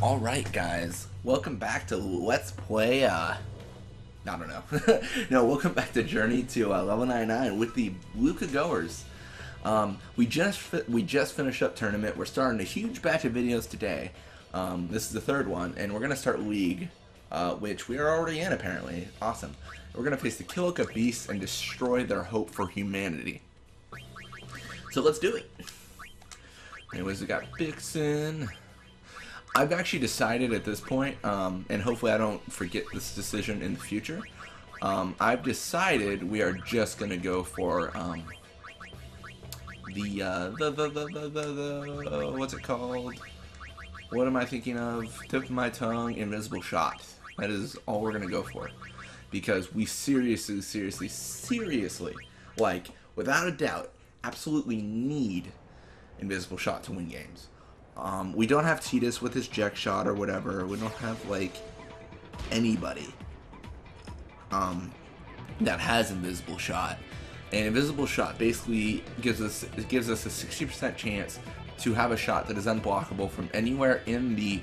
Alright guys, welcome back to Let's Play, I don't know. No, welcome back to Journey to level 99 with the Luca Goers. We just finished up tournament. We're starting a huge batch of videos today. This is the third one, and we're going to start League, which we are already in apparently. Awesome. We're going to face the Kilika Beasts and destroy their hope for humanity. So let's do it. Anyways, we got Vixen. I've actually decided at this point, and hopefully I don't forget this decision in the future. I've decided we are just gonna go for what's it called? What am I thinking of? Tip of my tongue, invisible shot. That is all we're gonna go for, because we seriously, like without a doubt, absolutely need invisible shot to win games. We don't have Titus with his Jack shot or whatever. We don't have like anybody that has invisible shot. And invisible shot basically gives us a 60% chance to have a shot that is unblockable from anywhere in the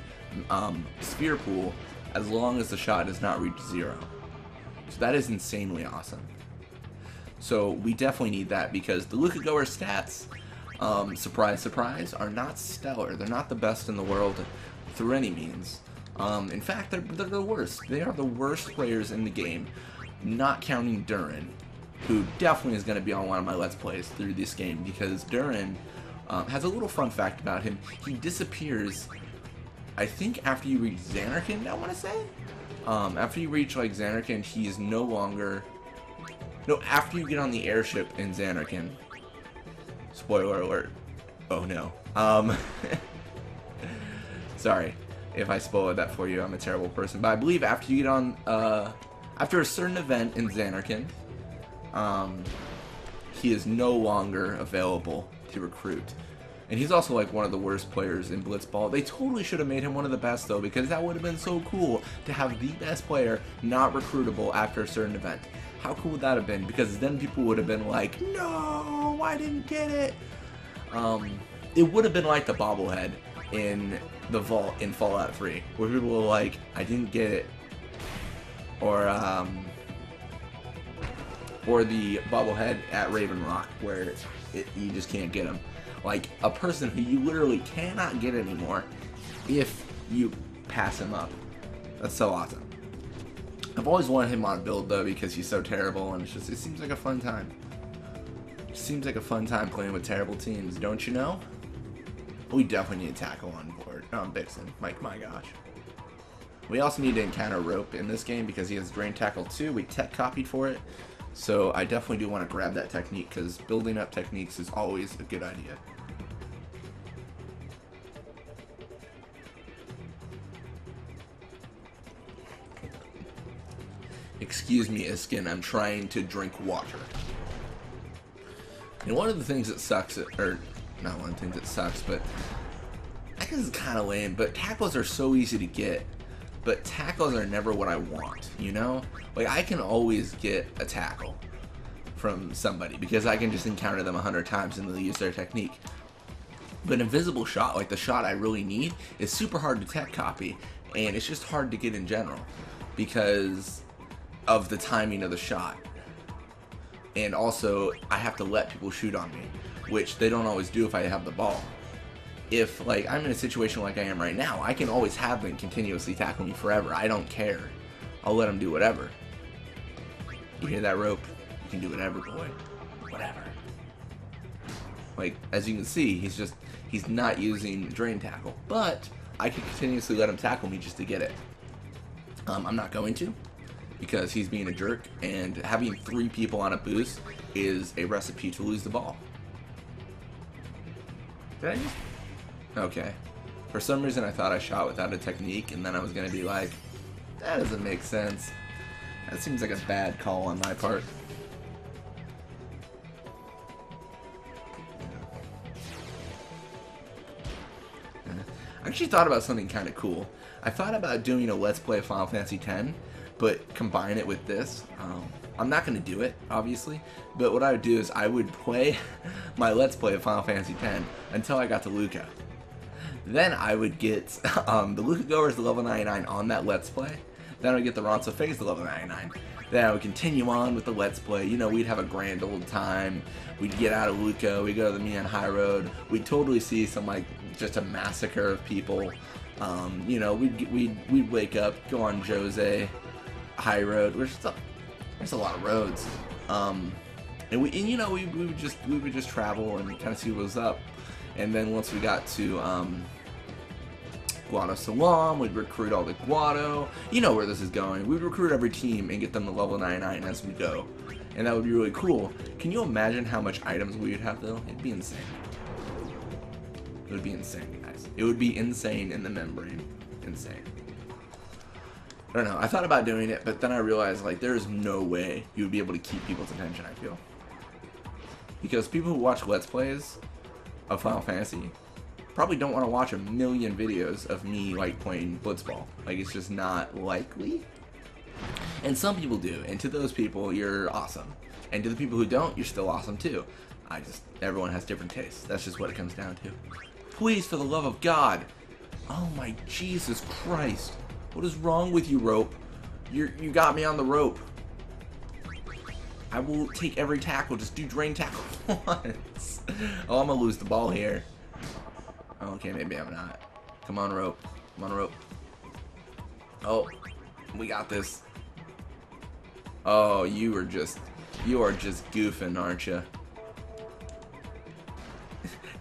sphere pool, as long as the shot does not reach 0. So that is insanely awesome. So we definitely need that, because the Luca Goers stats, surprise, surprise, are not stellar. They're not the best in the world through any means. In fact, they're the worst. They are the worst players in the game, not counting Durin, who definitely is going to be on one of my Let's Plays through this game, because Durin has a little fun fact about him. He disappears, I think, after you reach Xanarkand, I want to say? After you reach, like, Xanarkand, he is no longer... No, after you get on the airship in Xanarkand. Spoiler alert. Oh no. Sorry if I spoiled that for you. I'm a terrible person. But I believe after you get on, after a certain event in Xanarkand, he is no longer available to recruit. And he's also like one of the worst players in Blitzball. They totally should have made him one of the best though, because that would have been so cool to have the best player not recruitable after a certain event. How cool would that have been? Because then people would have been like, no, I didn't get it. It would have been like the bobblehead in the vault in Fallout 3, where people were like, I didn't get it. Or the bobblehead at Raven Rock, where you just can't get him. Like a person who you literally cannot get anymore if you pass him up. That's so awesome. I've always wanted him on a build though, because he's so terrible, and it seems like a fun time. It seems like a fun time playing with terrible teams, don't you know? We definitely need a tackle on board. Vixen. Like, my gosh. We also need to encounter Rope in this game, because he has Drain Tackle too. We tech copied for it. So I definitely do want to grab that technique, because building up techniques is always a good idea. Excuse me, Iskin, I'm trying to drink water. And one of the things that sucks, or not one of the things that sucks, but I guess it's kind of lame, but tackles are so easy to get, but tackles are never what I want, you know? Like, I can always get a tackle from somebody, because I can just encounter them 100 times and they'll use their technique. But invisible shot, like the shot I really need, is super hard to tech copy, and it's just hard to get in general, because of the timing of the shot. And also, I have to let people shoot on me, which they don't always do if I have the ball. If, like, I'm in a situation like I am right now, I can always have them continuously tackle me forever. I don't care. I'll let them do whatever. You hear that, Rope? You can do whatever, boy. Whatever. Like, as you can see, he's not using Drain Tackle, but I can continuously let him tackle me just to get it. I'm not going to, because he's being a jerk, and having 3 people on a boost is a recipe to lose the ball. Did I just... Okay. For some reason I thought I shot without a technique, and then I was going to be like, that doesn't make sense. That seems like a bad call on my part. I actually thought about something kind of cool. I thought about doing a Let's Play of Final Fantasy X, but combine it with this. I'm not going to do it, obviously, but what I would do is I would play my Let's Play of Final Fantasy X until I got to Luca. Then I would get the Luca Goers to level 99 on that Let's Play. Then I would get the Ronso Phase to level 99. Then I would continue on with the Let's Play. You know, we'd have a grand old time. We'd get out of Luca. We'd go to the Mian High Road. We'd totally see some, like, just a massacre of people. You know, we'd wake up, go on Jose High Road, which is there's a lot of roads. And you know, we would just travel and kind of see what was up. And then once we got to Guado Salam, we'd recruit all the Guado. You know where this is going. We'd recruit every team and get them to level 99 as we go. And that would be really cool. Can you imagine how much items we would have, though? It'd be insane. It would be insane, guys. It would be insane in the membrane. Insane. I don't know. I thought about doing it, but then I realized, like, there's no way you would be able to keep people's attention, I feel. Because people who watch Let's Plays of Final Fantasy probably don't want to watch a million videos of me, like, playing Blitzball. Like, it's just not likely. And some people do. And to those people, you're awesome. And to the people who don't, you're still awesome, too. Everyone has different tastes. That's just what it comes down to. Please, for the love of God. Oh, my Jesus Christ. What is wrong with you, rope? You got me on the rope. I will take every tackle. Just do drain tackle once. Oh, I'm gonna lose the ball here. Okay, maybe I'm not. Come on, rope. Come on, rope. Oh, we got this. Oh, you are just goofing, aren't you?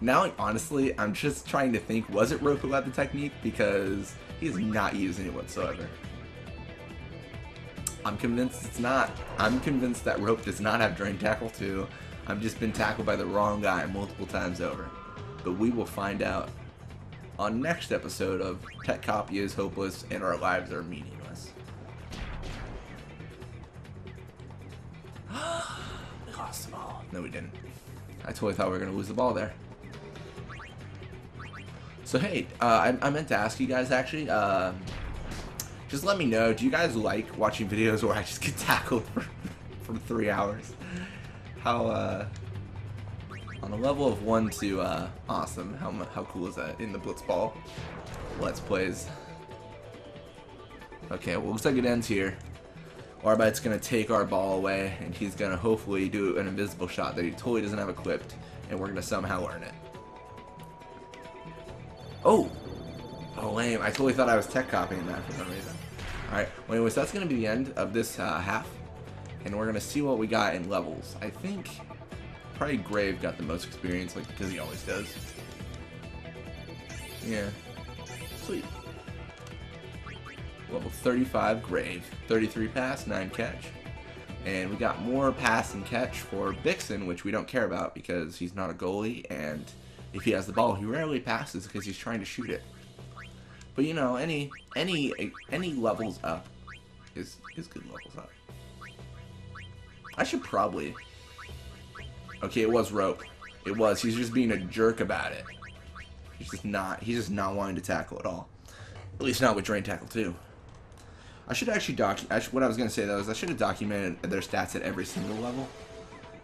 Now, honestly, I'm just trying to think, was it Rope who had the technique? Because he's not using it whatsoever. I'm convinced it's not. I'm convinced that Rope does not have Drain Tackle 2. I've just been tackled by the wrong guy multiple times over. But we will find out on next episode of Tech Copy is Hopeless and Our Lives Are Meaningless. We lost the ball. No, we didn't. I totally thought we were going to lose the ball there. So hey, I meant to ask you guys actually, just let me know, do you guys like watching videos where I just get tackled for 3 hours? How, on a level of 1 to awesome, how cool is that in the Blitzball Let's Plays? Okay, well, looks like it ends here. Arbite's gonna take our ball away, and he's gonna hopefully do an invisible shot that he totally doesn't have equipped, and we're gonna somehow earn it. Oh! Oh, lame. I totally thought I was tech copying that for some reason. Alright, well, anyways, that's going to be the end of this half. And we're going to see what we got in levels. I think probably Grave got the most experience, like, because he always does. Yeah. Sweet. Level 35, Grave. 33 pass, 9 catch. And we got more pass and catch for Bixen, which we don't care about because he's not a goalie, and if he has the ball, he rarely passes because he's trying to shoot it. But you know, any levels up is good levels up. I should probably. Okay, it was Rope. It was. He's just being a jerk about it. He's just not wanting to tackle at all. At least not with Drain Tackle 2. I should actually what I was gonna say though is I should have documented their stats at every single level.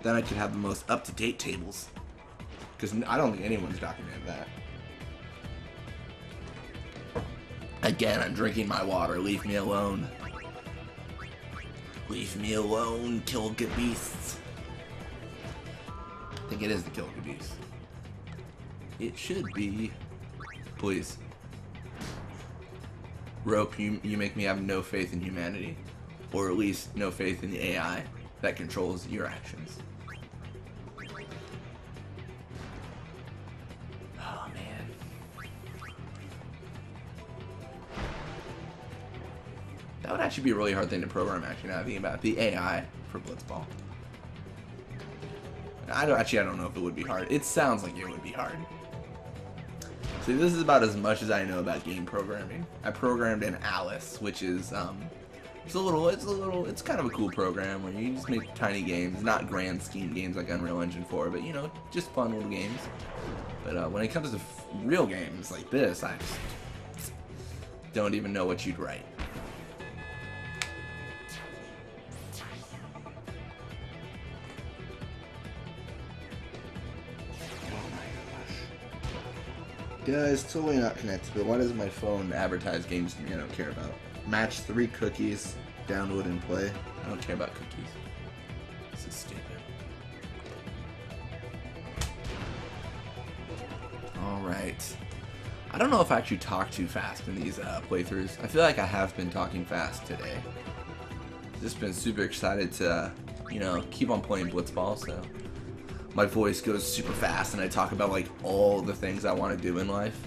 Then I could have the most up-to-date tables. Because I don't think anyone's documented that. Again, I'm drinking my water. Leave me alone. Leave me alone, Kilga Beasts. I think it is the Kilga Beast. It should be. Please. Rope, you make me have no faith in humanity. Or at least no faith in the AI that controls your actions. That would actually be a really hard thing to program, actually, now thinking about it. The AI for Blitzball. I don't know if it would be hard. It sounds like it would be hard. See, this is about as much as I know about game programming. I programmed in Alice, which is, it's kind of a cool program where you just make tiny games, not grand scheme games like Unreal Engine 4, but, you know, just fun little games. But when it comes to real games like this, I just don't even know what you'd write. Guys, totally not connected, but why does my phone advertise games to me I don't care about? Match 3 cookies, download and play. I don't care about cookies. This is stupid. Alright. I don't know if I actually talk too fast in these playthroughs. I feel like I have been talking fast today. Just been super excited to, you know, keep on playing Blitzball, so my voice goes super fast and I talk about like all the things I want to do in life.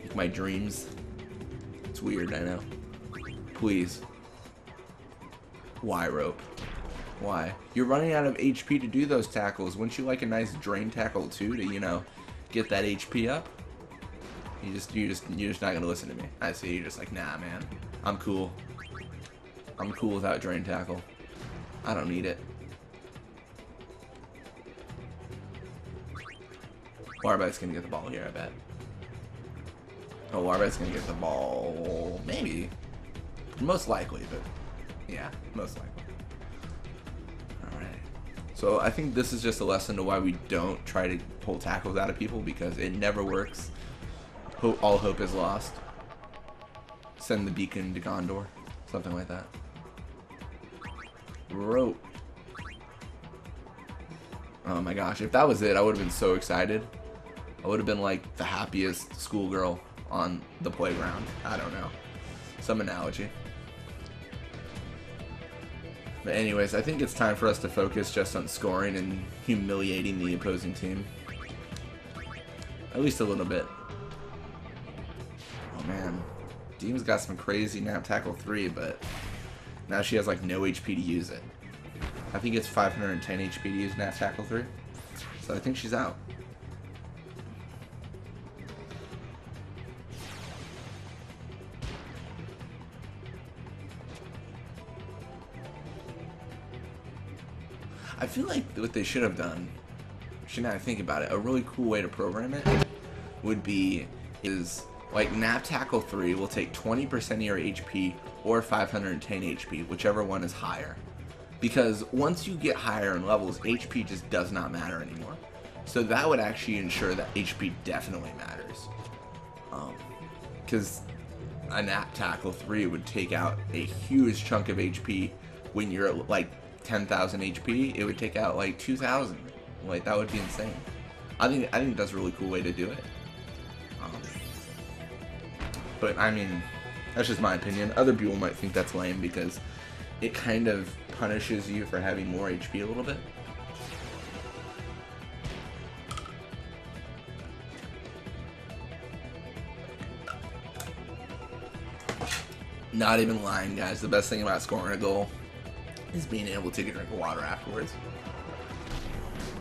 Like my dreams. It's weird, I know. Please. Why, Rope? Why? You're running out of HP to do those tackles. Wouldn't you like a nice drain tackle too to, you know, get that HP up? You're just not gonna listen to me. I see. You're just like, nah, man. I'm cool. I'm cool without drain tackle. I don't need it. Warbite's gonna get the ball here, I bet. Oh, Warbite's gonna get the ball. Maybe. Most likely, but yeah, most likely. Alright. So I think this is just a lesson to why we don't try to pull tackles out of people, because it never works. All hope is lost. Send the beacon to Gondor. Something like that. Rope. Oh my gosh, if that was it, I would have been so excited. I would have been like the happiest schoolgirl on the playground. I don't know. Some analogy. But anyways, I think it's time for us to focus just on scoring and humiliating the opposing team. At least a little bit. Oh man. Deem's got some crazy nap tackle 3, but now she has like no HP to use it. I think it's 510 HP to use nap tackle 3. So I think she's out. I feel like what they should have done, now I think about it, a really cool way to program it would be like nap tackle 3 will take 20% of your HP or 510 HP, whichever one is higher. Because once you get higher in levels, HP just does not matter anymore. So that would actually ensure that HP definitely matters. Because a nap tackle 3 would take out a huge chunk of HP when you're at like 10,000 HP. It would take out like 2,000. Like that would be insane. I think that's a really cool way to do it. But I mean, that's just my opinion. Other people might think that's lame because it kind of punishes you for having more HP a little bit. Not even lying, guys. The best thing about scoring a goal is being able to take a drink of water afterwards.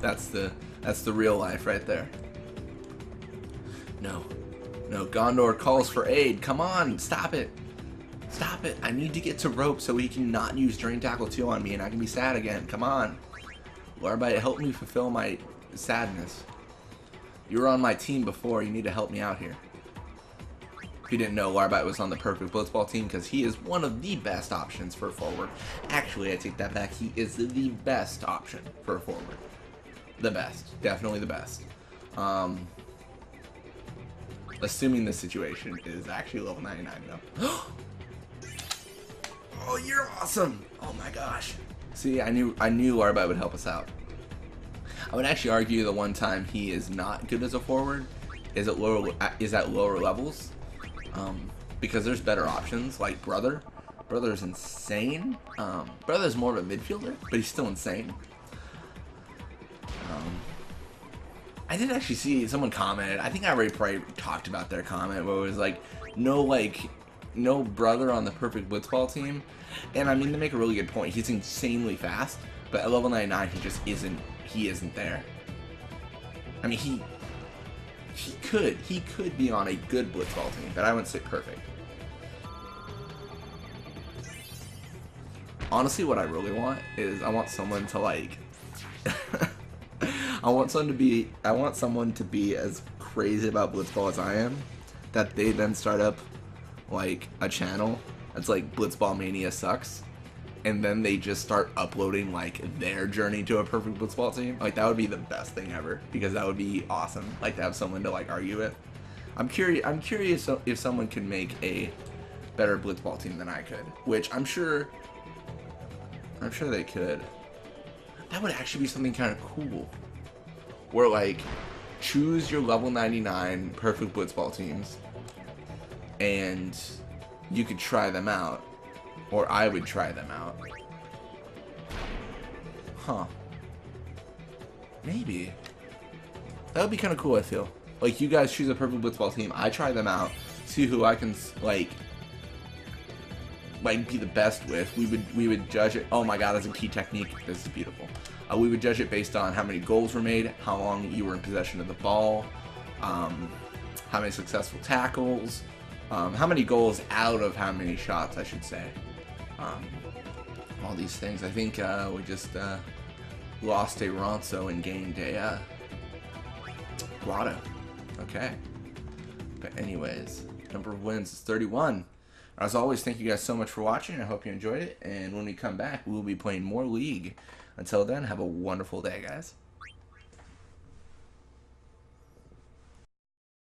That's the real life right there. No. No, Gondor calls for aid. Come on, stop it. Stop it. I need to get to Rope so he can not use Drain Tackle 2 on me and I can be sad again. Come on. Warbite, help me fulfill my sadness. You were on my team before. You need to help me out here. If you didn't know, Warbite was on the perfect Blitzball team because he is one of the best options for a forward. Actually, I take that back. He is the best option for a forward. The best. Definitely the best. Assuming the situation is actually level 99 though. Oh, you're awesome! Oh my gosh. See, I knew Warbite would help us out. I would actually argue the one time he is not good as a forward is at lower levels. Because there's better options like Brother. Brother's insane. Brother's more of a midfielder, but he's still insane. I did actually see someone commented. I think I already probably talked about their comment where it was like, no Brother on the perfect Blitzball team. And I mean, they make a really good point. He's insanely fast, but at level 99, he just isn't. He isn't there. I mean, he could be on a good Blitzball team, but I wouldn't say perfect. Honestly, what I really want is I want someone to like. I want someone to be as crazy about Blitzball as I am, that they then start up like a channel that's like Blitzball Mania Sucks, and then they just start uploading like their journey to a perfect Blitzball team. Like that would be the best thing ever, because that would be awesome. Like to have someone to like argue with. I'm curious if someone could make a better Blitzball team than I could, which I'm sure they could. That would actually be something kind of cool. Where like choose your level 99 perfect Blitzball teams and you could try them out, or I would try them out. Huh. Maybe. That would be kind of cool, I feel. Like, you guys choose a perfect Blitzball team, I try them out, see who I can, like be the best with. We would judge it. Oh my god, that's a key technique. This is beautiful. We would judge it based on how many goals were made, how long you were in possession of the ball, how many successful tackles, how many goals out of how many shots, I should say. All these things. I think we just lost a Ronso and gained a Grotto. Okay. But anyways, number of wins is 31. As always, thank you guys so much for watching. I hope you enjoyed it. And when we come back, we will be playing more League. Until then, have a wonderful day, guys.